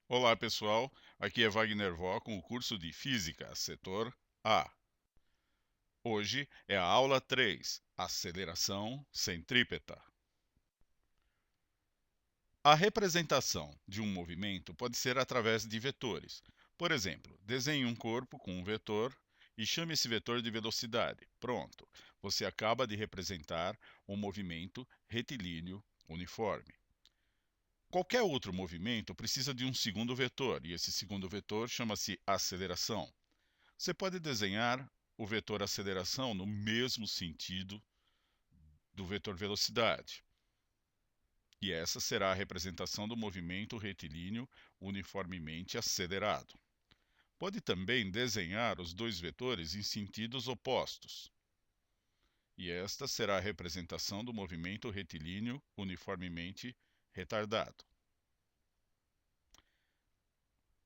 Olá pessoal, aqui é Wagner Vó com o curso de Física, setor A. Hoje é a aula 3, aceleração centrípeta. A representação de um movimento pode ser através de vetores. Por exemplo, desenhe um corpo com um vetor e chame esse vetor de velocidade. Pronto, você acaba de representar um movimento retilíneo uniforme. Qualquer outro movimento precisa de um segundo vetor, e esse segundo vetor chama-se aceleração. Você pode desenhar o vetor aceleração no mesmo sentido do vetor velocidade. E essa será a representação do movimento retilíneo uniformemente acelerado. Pode também desenhar os dois vetores em sentidos opostos. E esta será a representação do movimento retilíneo uniformemente retardado.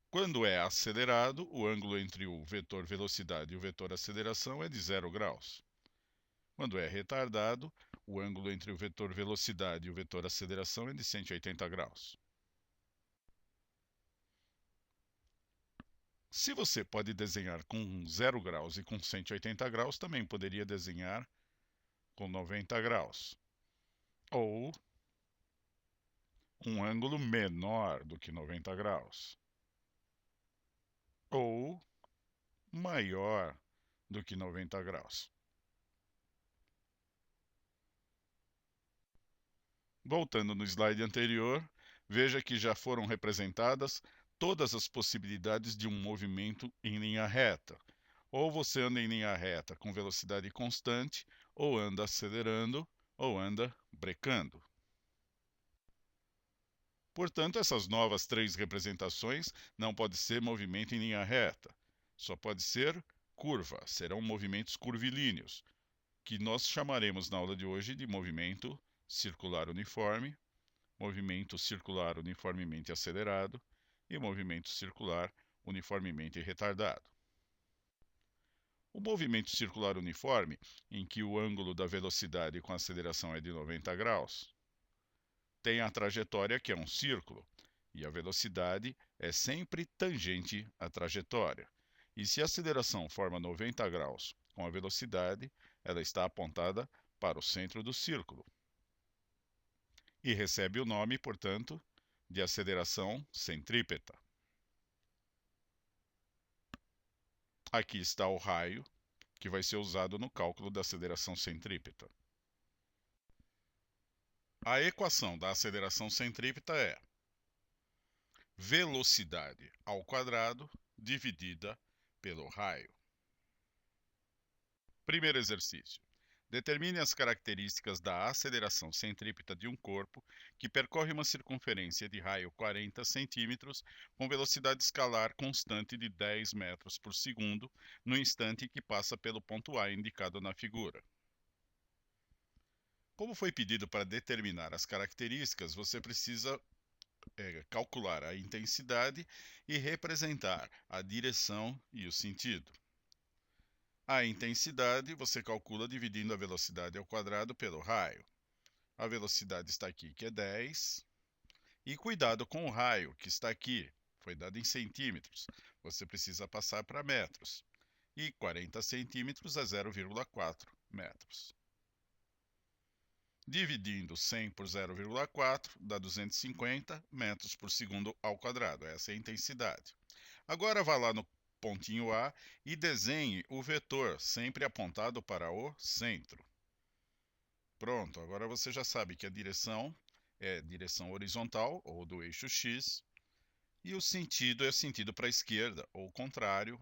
Quando é acelerado, o ângulo entre o vetor velocidade e o vetor aceleração é de 0 graus. Quando é retardado, o ângulo entre o vetor velocidade e o vetor aceleração é de 180 graus. Se você pode desenhar com 0 graus e com 180 graus, também poderia desenhar com 90 graus. Ou um ângulo menor do que 90 graus. Ou maior do que 90 graus. Voltando no slide anterior, veja que já foram representadas todas as possibilidades de um movimento em linha reta. Ou você anda em linha reta com velocidade constante, ou anda acelerando, ou anda brecando. Portanto, essas novas três representações não podem ser movimento em linha reta. Só pode ser curva, serão movimentos curvilíneos, que nós chamaremos na aula de hoje de movimento circular uniforme, movimento circular uniformemente acelerado e movimento circular uniformemente retardado. O movimento circular uniforme, em que o ângulo da velocidade com a aceleração é de 90 graus, tem a trajetória que é um círculo, e a velocidade é sempre tangente à trajetória. E se a aceleração forma 90 graus com a velocidade, ela está apontada para o centro do círculo. E recebe o nome, portanto, de aceleração centrípeta. Aqui está o raio que vai ser usado no cálculo da aceleração centrípeta. A equação da aceleração centrípeta é velocidade ao quadrado dividida pelo raio. Primeiro exercício. Determine as características da aceleração centrípeta de um corpo que percorre uma circunferência de raio 40 centímetros com velocidade escalar constante de 10 metros por segundo no instante que passa pelo ponto A indicado na figura. Como foi pedido para determinar as características, você precisa calcular a intensidade e representar a direção e o sentido. A intensidade você calcula dividindo a velocidade ao quadrado pelo raio. A velocidade está aqui, que é 10. E cuidado com o raio, que está aqui, foi dado em centímetros. Você precisa passar para metros. E 40 centímetros é 0,4 metros. Dividindo 100 por 0,4 dá 250 metros por segundo ao quadrado. Essa é a intensidade. Agora vá lá no pontinho A e desenhe o vetor, sempre apontado para o centro. Pronto, agora você já sabe que a direção é direção horizontal, ou do eixo X, e o sentido é sentido para a esquerda, ou contrário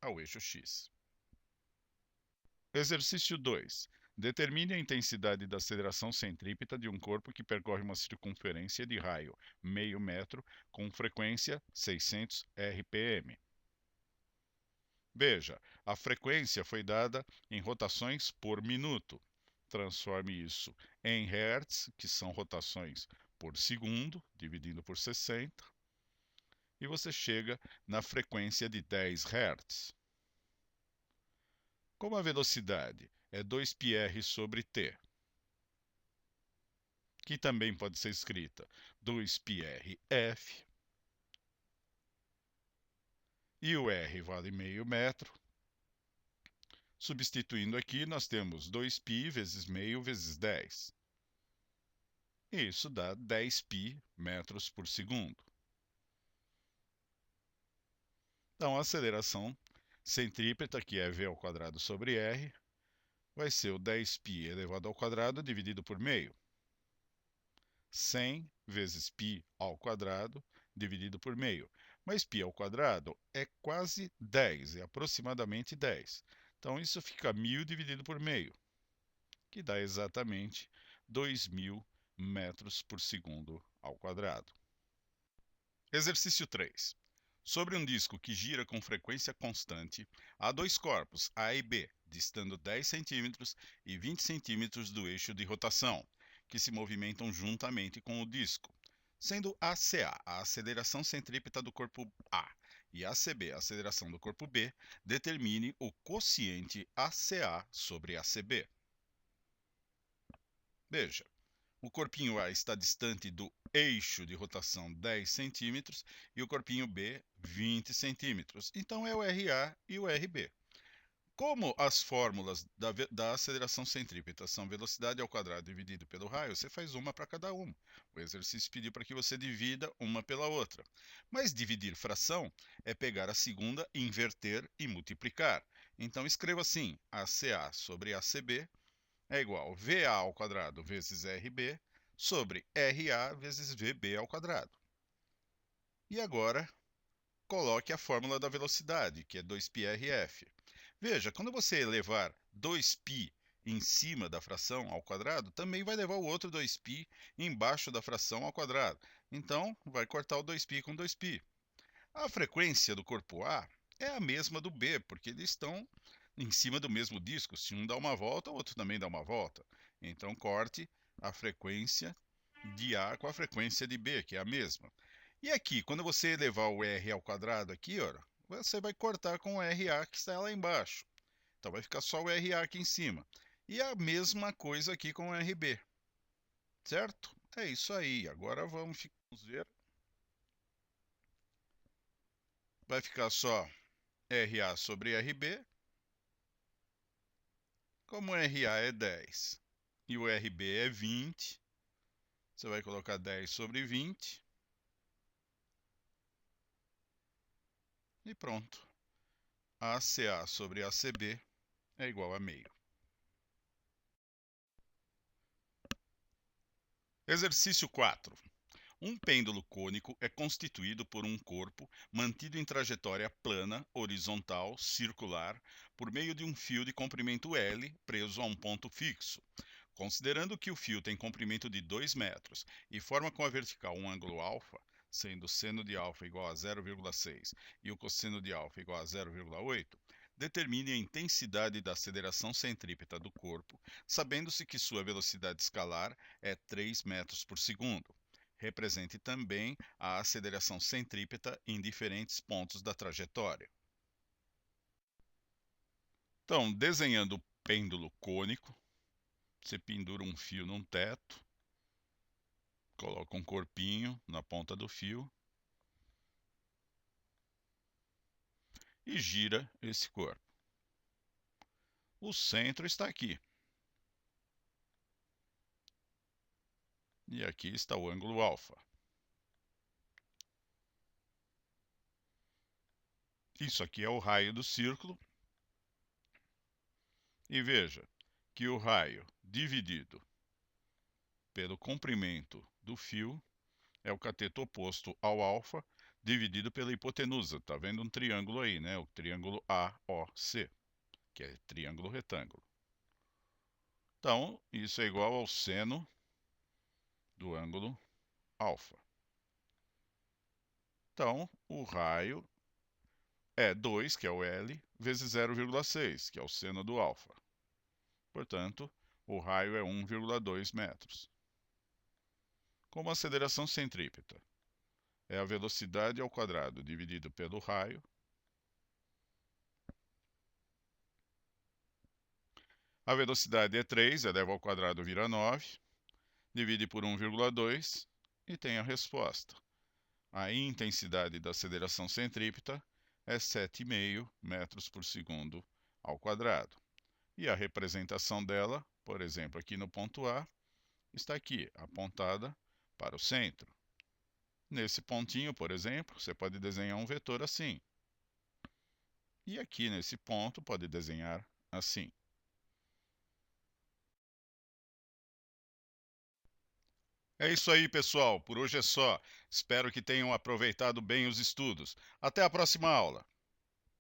ao eixo X. Exercício 2. Determine a intensidade da aceleração centrípeta de um corpo que percorre uma circunferência de raio meio metro com frequência 600 RPM. Veja, a frequência foi dada em rotações por minuto. Transforme isso em hertz, que são rotações por segundo, dividindo por 60, e você chega na frequência de 10 Hz. Como a velocidade é 2πr sobre t, que também pode ser escrita 2πrf, e o R vale meio metro. Substituindo aqui, nós temos 2π vezes meio vezes 10. E isso dá 10π metros por segundo. Então, a aceleração centrípeta, que é v ao quadrado sobre r, vai ser o 10π elevado ao quadrado dividido por meio. 100 vezes π ao quadrado dividido por meio. Mas π ao quadrado é quase 10, é aproximadamente 10. Então, isso fica 1000 dividido por meio, que dá exatamente 2000 metros por segundo ao quadrado. Exercício 3. Sobre um disco que gira com frequência constante, há dois corpos, A e B, distando 10 cm e 20 cm do eixo de rotação, que se movimentam juntamente com o disco, sendo ACA a aceleração centrípeta do corpo A e ACB a aceleração do corpo B, determine o quociente ACA sobre ACB. Veja, o corpinho A está distante do eixo de rotação 10 centímetros e o corpinho B 20 centímetros. Então é o RA e o RB. Como as fórmulas da aceleração centrípeta são velocidade ao quadrado dividido pelo raio, você faz uma para cada uma. O exercício pediu para que você divida uma pela outra. Mas dividir fração é pegar a segunda, inverter e multiplicar. Então escreva assim, ACA sobre ACB é igual a VA ao quadrado vezes RB sobre RA vezes VB ao quadrado. E agora, coloque a fórmula da velocidade, que é 2πrf. Veja, quando você elevar 2π em cima da fração ao quadrado, também vai levar o outro 2π embaixo da fração ao quadrado. Então, vai cortar o 2π com 2π. A frequência do corpo A é a mesma do B, porque eles estão em cima do mesmo disco. Se um dá uma volta, o outro também dá uma volta. Então, corte a frequência de A com a frequência de B, que é a mesma. E aqui, quando você elevar o R ao quadrado aqui, ó, você vai cortar com o RA que está lá embaixo. Então vai ficar só o RA aqui em cima. E a mesma coisa aqui com o RB. Certo? É isso aí. Agora vamos ver. Vai ficar só RA sobre RB. Como o RA é 10 e o RB é 20, você vai colocar 10 sobre 20. E pronto. ACA sobre ACB é igual a meio. Exercício 4. Um pêndulo cônico é constituído por um corpo mantido em trajetória plana, horizontal, circular, por meio de um fio de comprimento L preso a um ponto fixo. Considerando que o fio tem comprimento de 2 metros e forma com a vertical um ângulo alfa, sendo o seno de alfa igual a 0,6 e o cosseno de alfa igual a 0,8, determine a intensidade da aceleração centrípeta do corpo, sabendo-se que sua velocidade escalar é 3 metros por segundo. Represente também a aceleração centrípeta em diferentes pontos da trajetória. Então, desenhando o pêndulo cônico, você pendura um fio num teto, coloca um corpinho na ponta do fio e gira esse corpo. O centro está aqui. E aqui está o ângulo alfa. Isso aqui é o raio do círculo. E veja que o raio dividido pelo comprimento do fio é o cateto oposto ao alfa, dividido pela hipotenusa. Está vendo um triângulo aí, né? O triângulo AOC, que é triângulo retângulo. Então, isso é igual ao seno do ângulo alfa. Então, o raio é 2, que é o L, vezes 0,6, que é o seno do alfa. Portanto, o raio é 1,2 metros. Como a aceleração centrípeta é a velocidade ao quadrado dividido pelo raio, a velocidade é 3, eleva ao quadrado vira 9, divide por 1,2 e tem a resposta. A intensidade da aceleração centrípeta é 7,5 metros por segundo ao quadrado. E a representação dela, por exemplo, aqui no ponto A, está aqui, apontada para o centro. Nesse pontinho, por exemplo, você pode desenhar um vetor assim. E aqui nesse ponto, pode desenhar assim. É isso aí, pessoal. Por hoje é só. Espero que tenham aproveitado bem os estudos. Até a próxima aula.